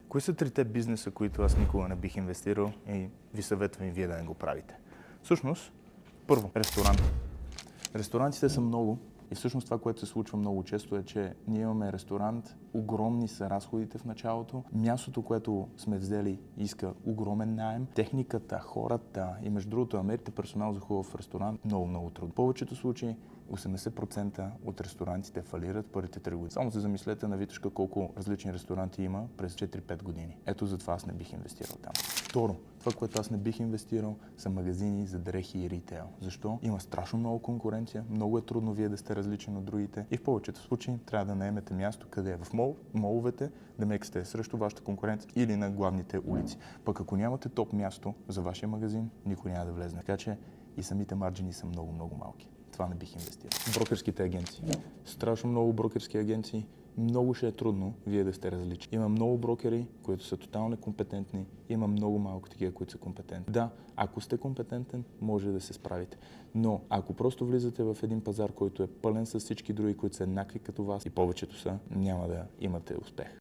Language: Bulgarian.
Кои са трите бизнеса, които аз никога не бих инвестирал и ви съветвам и вие да не го правите? Всъщност, първо, ресторант. Ресторантите са много и всъщност това, което се случва много често е, че ние имаме ресторант, огромни са разходите в началото, мястото, което сме взели, иска огромен наем, техниката, хората и между другото, намерите персонал за хубав ресторант много трудно. В повечето случаи 80% от ресторантите фалират първите 3 години. Само се замислете на Витошка колко различни ресторанти има през 4-5 години. Ето затова аз не бих инвестирал там. Второ, това, което аз не бих инвестирал, са магазини за дрехи и ритейл. Защо? Има страшно много конкуренция, много е трудно вие да сте различни от другите и в повечето случаи трябва да наемете място, къде е в моловете, да мексте срещу вашата конкуренция или на главните улици. Пък ако нямате топ място за вашия магазин, никой няма да влезне. Така че и самите марджини са много малки. Това не бих инвестирал. Брокерските агенции. Страшно много брокерски агенции. Много ще е трудно вие да сте различни. Има много брокери, които са тотално некомпетентни. Има много малко такива, които са компетентни. Да, ако сте компетентен, може да се справите. Но ако просто влизате в един пазар, който е пълен с всички други, които са еднакви като вас и повечето са, няма да имате успех.